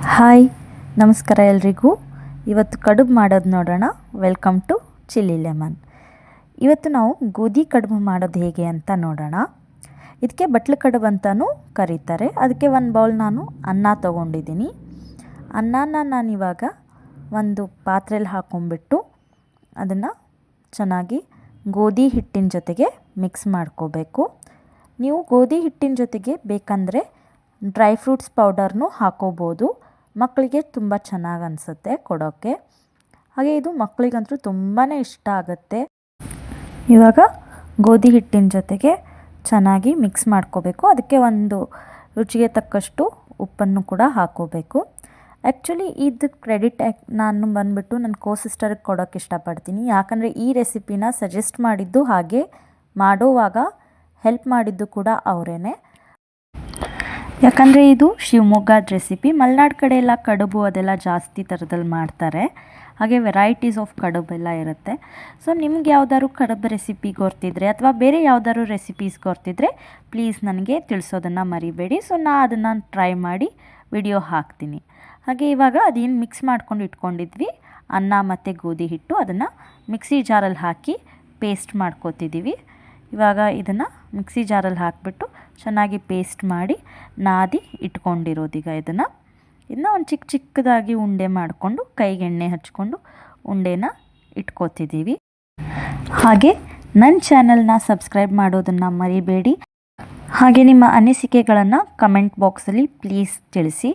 Hi, ನಮಸ್ಕಾರ ಎಲ್ರಿಗೂ. ಇವತ್ತು ಕಡುಬು ಮಾಡೋದು ನೋಡೋಣ. Welcome to chilli lemon. ಇವತ್ತು ನಾವು ಗೋಧಿ ಕಡುಬು ಮಾಡೋದು ಹೇಗೆ ಅಂತ ನೋಡೋಣ. ಇದಕ್ಕೆ ಬಟ್ಲು ಕಡುಬು ಅಂತಲೂ ಕರೀತಾರೆ. ಅದಕ್ಕೆ ಒಂದು ಬೌಲ್ ನಾನು ಅನ್ನ ತೊಗೊಂಡಿದ್ದೀನಿ. ಅನ್ನನ ನಾನಿವಾಗ ಒಂದು ಪಾತ್ರೆಯಲ್ಲಿ ಹಾಕ್ಕೊಂಬಿಟ್ಟು ಅದನ್ನು ಚೆನ್ನಾಗಿ ಗೋಧಿ ಹಿಟ್ಟಿನ ಜೊತೆಗೆ ಮಿಕ್ಸ್ ಮಾಡ್ಕೋಬೇಕು. ನೀವು ಗೋಧಿ ಹಿಟ್ಟಿನ ಜೊತೆಗೆ ಬೇಕಂದರೆ ಡ್ರೈ ಫ್ರೂಟ್ಸ್ ಪೌಡರ್ನೂ ಹಾಕೋಬೋದು. ಮಕ್ಕಳಿಗೆ ತುಂಬ ಚೆನ್ನಾಗಿ ಅನಿಸುತ್ತೆ ಕೊಡೋಕ್ಕೆ. ಹಾಗೆ ಇದು ಮಕ್ಕಳಿಗಂತೂ ತುಂಬಾ ಇಷ್ಟ ಆಗುತ್ತೆ. ಇವಾಗ ಗೋಧಿ ಹಿಟ್ಟಿನ ಜೊತೆಗೆ ಚೆನ್ನಾಗಿ ಮಿಕ್ಸ್ ಮಾಡ್ಕೋಬೇಕು. ಅದಕ್ಕೆ ಒಂದು ರುಚಿಗೆ ತಕ್ಕಷ್ಟು ಉಪ್ಪನ್ನು ಕೂಡ ಹಾಕೋಬೇಕು. ಆ್ಯಕ್ಚುಲಿ ಇದು ಕ್ರೆಡಿಟ್ ನಾನು ಬಂದುಬಿಟ್ಟು ನನ್ನ ಸಿಸ್ಟರ್ಗೆ ಕೊಡೋಕ್ಕೆ ಇಷ್ಟಪಡ್ತೀನಿ. ಯಾಕಂದರೆ ಈ ರೆಸಿಪಿನ ಸಜೆಸ್ಟ್ ಮಾಡಿದ್ದು ಹಾಗೆ ಮಾಡೋವಾಗ ಹೆಲ್ಪ್ ಮಾಡಿದ್ದು ಕೂಡ ಅವರೇ. ಯಾಕಂದರೆ ಇದು ಶಿವಮೊಗ್ಗದ ರೆಸಿಪಿ. ಮಲೆನಾಡು ಕಡೆ ಎಲ್ಲ ಕಡುಬು ಅದೆಲ್ಲ ಜಾಸ್ತಿ ಥರದಲ್ಲಿ ಮಾಡ್ತಾರೆ. ಹಾಗೆ ವೆರೈಟೀಸ್ ಆಫ್ ಕಡುಬೆಲ್ಲ ಇರುತ್ತೆ. ಸೊ ನಿಮ್ಗೆ ಯಾವ್ದಾದ್ರು ಕಡುಬು ರೆಸಿಪಿ ಗೊತ್ತಿದ್ರೆ ಅಥವಾ ಬೇರೆ ಯಾವ್ದಾದ್ರು ರೆಸಿಪೀಸ್ ಗೊತ್ತಿದ್ರೆ ಪ್ಲೀಸ್ ನನಗೆ ತಿಳಿಸೋದನ್ನು ಮರಿಬೇಡಿ. ಸೊ ನಾನು ಅದನ್ನು ಟ್ರೈ ಮಾಡಿ ವಿಡಿಯೋ ಹಾಕ್ತೀನಿ. ಹಾಗೆ ಇವಾಗ ಅದೇನು ಮಿಕ್ಸ್ ಮಾಡ್ಕೊಂಡು ಇಟ್ಕೊಂಡಿದ್ವಿ ಅನ್ನ ಮತ್ತು ಗೋಧಿ ಹಿಟ್ಟು, ಅದನ್ನು ಮಿಕ್ಸಿ ಜಾರಲ್ಲಿ ಹಾಕಿ ಪೇಸ್ಟ್ ಮಾಡ್ಕೋತಿದ್ದೀವಿ. ಇವಾಗ ಇದನ್ನು ಮಿಕ್ಸಿ ಜಾರಲ್ಲಿ ಹಾಕಿಬಿಟ್ಟು ಚೆನ್ನಾಗಿ ಪೇಸ್ಟ್ ಮಾಡಿ ನಾದಿ ಇಟ್ಕೊಂಡಿರೋದೀಗ ಇದನ್ನು ಒಂದು ಚಿಕ್ಕದಾಗಿ ಉಂಡೆ ಮಾಡಿಕೊಂಡು ಕೈಗೆ ಎಣ್ಣೆ ಹಚ್ಕೊಂಡು ಉಂಡೆನ ಇಟ್ಕೋತಿದ್ದೀವಿ. ಹಾಗೆ ನನ್ನ ಚಾನಲ್ನ ಸಬ್ಸ್ಕ್ರೈಬ್ ಮಾಡೋದನ್ನು ಮರಿಬೇಡಿ. ಹಾಗೆ ನಿಮ್ಮ ಅನಿಸಿಕೆಗಳನ್ನು ಕಮೆಂಟ್ ಬಾಕ್ಸಲ್ಲಿ ಪ್ಲೀಸ್ ತಿಳಿಸಿ.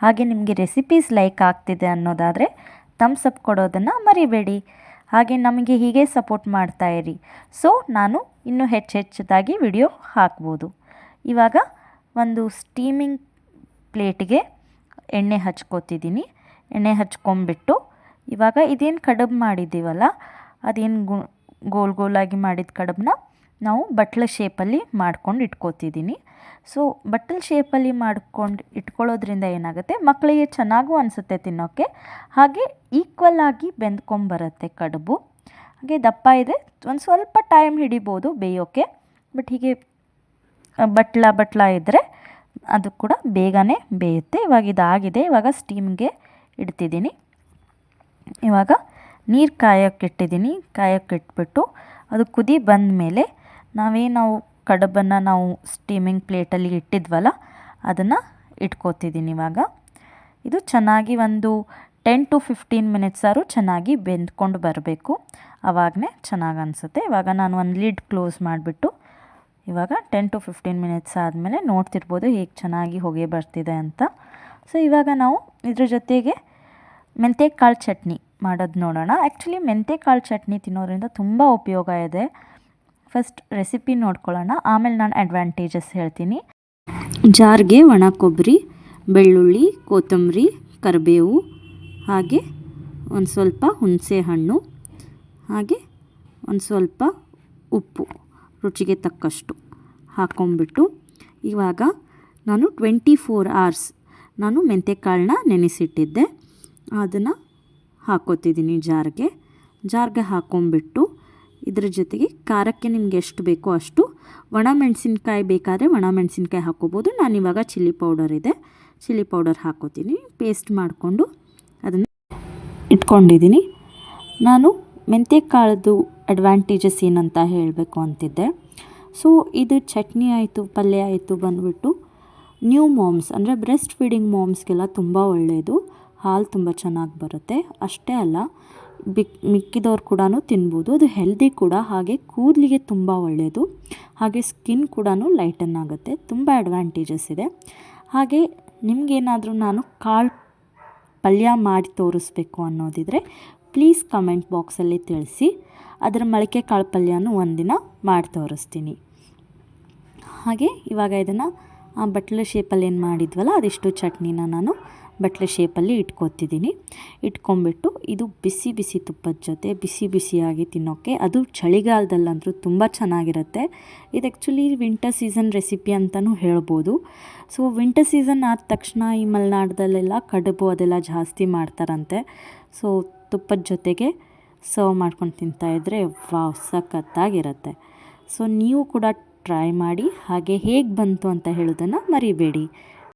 ಹಾಗೆ ನಿಮಗೆ ರೆಸಿಪೀಸ್ ಲೈಕ್ ಆಗ್ತಿದೆ ಅನ್ನೋದಾದರೆ ಥಮ್ಸ್ ಅಪ್ ಕೊಡೋದನ್ನು ಮರಿಬೇಡಿ. ಹಾಗೆ ನಮಗೆ ಹೀಗೆ ಸಪೋರ್ಟ್ ಮಾಡ್ತಾಯಿರಿ. ಸೊ ನಾನು ಇನ್ನೂ ಹೆಚ್ಚದಾಗಿ ವಿಡಿಯೋ ಹಾಕ್ಬೋದು. ಇವಾಗ ಒಂದು ಸ್ಟೀಮಿಂಗ್ ಪ್ಲೇಟಿಗೆ ಎಣ್ಣೆ ಹಚ್ಕೋತಿದ್ದೀನಿ. ಎಣ್ಣೆ ಹಚ್ಕೊಂಬಿಟ್ಟು ಇವಾಗ ಇದೇನು ಕಡುಬು ಮಾಡಿದ್ದೀವಲ್ಲ, ಅದೇನು ಗೋಲಾಗಿ ಮಾಡಿದ ಕಡುಬನ್ನ ನಾವು ಬಟ್ಲ ಶೇಪಲ್ಲಿ ಮಾಡ್ಕೊಂಡು ಇಟ್ಕೋತಿದ್ದೀನಿ. ಸೊ ಬಟ್ಲ ಶೇಪಲ್ಲಿ ಮಾಡ್ಕೊಂಡು ಇಟ್ಕೊಳ್ಳೋದ್ರಿಂದ ಏನಾಗುತ್ತೆ, ಮಕ್ಕಳಿಗೆ ಚೆನ್ನಾಗೂ ಅನಿಸುತ್ತೆ ತಿನ್ನೋಕ್ಕೆ. ಹಾಗೆ ಈಕ್ವಲ್ ಆಗಿ ಬೆಂದ್ಕೊಂಬರುತ್ತೆ ಕಡುಬು. ಹಾಗೆ ದಪ್ಪ ಇದೆ, ಒಂದು ಸ್ವಲ್ಪ ಟೈಮ್ ಹಿಡಿಬೋದು ಬೇಯೋಕ್ಕೆ. ಬಟ್ ಹೀಗೆ ಬಟ್ಲ ಇದ್ದರೆ ಅದು ಕೂಡ ಬೇಗನೆ ಬೇಯುತ್ತೆ. ಇವಾಗ ಇದಾಗಿದೆ. ಇವಾಗ ಸ್ಟೀಮ್ಗೆ ಇಡ್ತಿದ್ದೀನಿ. ಇವಾಗ ನೀರು ಕಾಯೋಕ್ಕಿಟ್ಟಿದ್ದೀನಿ. ಕಾಯೋಕ್ಕಿಟ್ಬಿಟ್ಟು ಅದು ಕುದಿ ಬಂದ ಮೇಲೆ ನಾವು ಕಡುಬನ್ನು ನಾವು ಸ್ಟೀಮಿಂಗ್ ಪ್ಲೇಟಲ್ಲಿ ಇಟ್ಟಿದ್ವಲ್ಲ ಅದನ್ನು ಇಟ್ಕೋತಿದ್ದೀನಿ. ಇವಾಗ ಇದು ಚೆನ್ನಾಗಿ ಒಂದು 10 to 15 ಮಿನಿಟ್ಸಾರು ಚೆನ್ನಾಗಿ ಬೆಂದ್ಕೊಂಡು ಬರಬೇಕು. ಆವಾಗಲೇ ಚೆನ್ನಾಗಿ ಅನಿಸುತ್ತೆ. ಇವಾಗ ನಾನು ಒಂದು ಲಿಡ್ ಕ್ಲೋಸ್ ಮಾಡಿಬಿಟ್ಟು ಇವಾಗ 10 to 15 ಮಿನಿಟ್ಸ್ ಆದಮೇಲೆ ನೋಡ್ತಿರ್ಬೋದು ಹೇಗೆ ಚೆನ್ನಾಗಿ ಹೊಗೆ ಬರ್ತಿದೆ ಅಂತ. ಸೊ ಇವಾಗ ನಾವು ಇದ್ರ ಜೊತೆಗೆ ಮೆಂತ್ಯಕಾಳು ಚಟ್ನಿ ಮಾಡೋದು ನೋಡೋಣ. ಆ್ಯಕ್ಚುಲಿ ಮೆಂತ್ಯಕಾಳು ಚಟ್ನಿ ತಿನ್ನೋದ್ರಿಂದ ತುಂಬ ಉಪಯೋಗ ಇದೆ. ಫಸ್ಟ್ ರೆಸಿಪಿ ನೋಡ್ಕೊಳ್ಳೋಣ, ಆಮೇಲೆ ನಾನು ಅಡ್ವಾಂಟೇಜಸ್ ಹೇಳ್ತೀನಿ. ಜಾರ್ಗೆ ಒಣ ಕೊಬ್ಬರಿ, ಬೆಳ್ಳುಳ್ಳಿ, ಕೊತ್ತಂಬರಿ, ಕರಿಬೇವು, ಹಾಗೆ ಒಂದು ಸ್ವಲ್ಪ ಹುಣಸೆ ಹಣ್ಣು, ಹಾಗೆ ಒಂದು ಸ್ವಲ್ಪ ಉಪ್ಪು ರುಚಿಗೆ ತಕ್ಕಷ್ಟು ಹಾಕ್ಕೊಂಬಿಟ್ಟು ಇವಾಗ ನಾನು 24 hours ನಾನು ಮೆಂತ್ಯಕಾಳನ್ನ ನೆನೆಸಿಟ್ಟಿದ್ದೆ. ಅದನ್ನು ಹಾಕ್ಕೋತಿದ್ದೀನಿ ಜಾರ್ಗೆ ಹಾಕ್ಕೊಂಬಿಟ್ಟು ಇದ್ರ ಜೊತೆಗೆ ಖಾರಕ್ಕೆ ನಿಮ್ಗೆ ಎಷ್ಟು ಬೇಕೋ ಅಷ್ಟು ಒಣ ಮೆಣಸಿನ್ಕಾಯಿ ಬೇಕಾದರೆ ಒಣ ಮೆಣಸಿನ್ಕಾಯಿ ಹಾಕ್ಕೋಬೋದು. ನಾನಿವಾಗ ಚಿಲ್ಲಿ ಪೌಡರ್ ಇದೆ, ಚಿಲ್ಲಿ ಪೌಡರ್ ಹಾಕ್ಕೋತೀನಿ. ಪೇಸ್ಟ್ ಮಾಡಿಕೊಂಡು ಅದನ್ನು ಇಟ್ಕೊಂಡಿದ್ದೀನಿ. ನಾನು ಮೆಂತ್ಯಕಾಳದ್ದು ಅಡ್ವಾಂಟೇಜಸ್ ಏನಂತ ಹೇಳಬೇಕು ಅಂತಿದ್ದೆ. ಸೊ ಇದು ಚಟ್ನಿ ಆಯಿತು, ಪಲ್ಯ ಆಯಿತು ಬಂದುಬಿಟ್ಟು ನ್ಯೂ ಮಾಮ್ಸ್ ಅಂದರೆ ಬ್ರೆಸ್ಟ್ ಫೀಡಿಂಗ್ ಮಾಮ್ಸ್ಗೆಲ್ಲ ತುಂಬ ಒಳ್ಳೆಯದು. ಹಾಲು ತುಂಬ ಚೆನ್ನಾಗಿ ಬರುತ್ತೆ. ಅಷ್ಟೇ ಅಲ್ಲ, ಮಿಕ್ಕಿದವ್ರು ಕೂಡ ತಿನ್ಬೋದು. ಅದು ಹೆಲ್ದಿ ಕೂಡ. ಹಾಗೆ ಕೂದಲಿಗೆ ತುಂಬ ಒಳ್ಳೆಯದು. ಹಾಗೆ ಸ್ಕಿನ್ ಕೂಡ ಲೈಟನ್ ಆಗುತ್ತೆ. ತುಂಬ ಅಡ್ವಾಂಟೇಜಸ್ ಇದೆ. ಹಾಗೆ ನಿಮಗೇನಾದರೂ ನಾನು ಕಾಳು ಪಲ್ಯ ಮಾಡಿ ತೋರಿಸ್ಬೇಕು ಅನ್ನೋದಿದ್ರೆ ಪ್ಲೀಸ್ ಕಮೆಂಟ್ ಬಾಕ್ಸಲ್ಲಿ ತಿಳಿಸಿ. ಅದರ ಮೊಳಕೆ ಕಾಳು ಪಲ್ಯನೂ ಒಂದಿನ ಮಾಡಿ ತೋರಿಸ್ತೀನಿ. ಹಾಗೆ ಇವಾಗ ಇದನ್ನು ಬಟ್ಲ ಶೇಪಲ್ಲಿ ಏನು ಮಾಡಿದ್ವಲ್ಲ ಅದಿಷ್ಟು ಚಟ್ನಿನ ನಾನು ಬಟ್ಲ ಶೇಪಲ್ಲಿ ಇಟ್ಕೊತಿದ್ದೀನಿ. ಇಟ್ಕೊಂಬಿಟ್ಟು ಇದು ಬಿಸಿ ಬಿಸಿ ತುಪ್ಪದ ಜೊತೆ ಬಿಸಿಯಾಗಿ ತಿನ್ನೋಕ್ಕೆ, ಅದು ಚಳಿಗಾಲದಲ್ಲಂತೂ ತುಂಬ ಚೆನ್ನಾಗಿರುತ್ತೆ. ಇದು ಆ್ಯಕ್ಚುಲಿ ವಿಂಟರ್ ಸೀಸನ್ ರೆಸಿಪಿ ಅಂತಲೂ ಹೇಳ್ಬೋದು. ಸೊ ವಿಂಟರ್ ಸೀಸನ್ ಆದ ತಕ್ಷಣ ಈ ಮಲೆನಾಡದಲ್ಲೆಲ್ಲ ಕಡುಬು ಅದೆಲ್ಲ ಜಾಸ್ತಿ ಮಾಡ್ತಾರಂತೆ. ಸೊ ತುಪ್ಪದ ಜೊತೆಗೆ ಸರ್ವ್ ಮಾಡ್ಕೊಂಡು ತಿಂತಾಯಿದ್ರೆ ವಾವ್ ಸಖತ್ತಾಗಿರುತ್ತೆ. ಸೊ ನೀವು ಕೂಡ ಟ್ರೈ ಮಾಡಿ. ಹಾಗೆ ಹೇಗೆ ಬಂತು ಅಂತ ಹೇಳೋದನ್ನು ಮರಿಬೇಡಿ.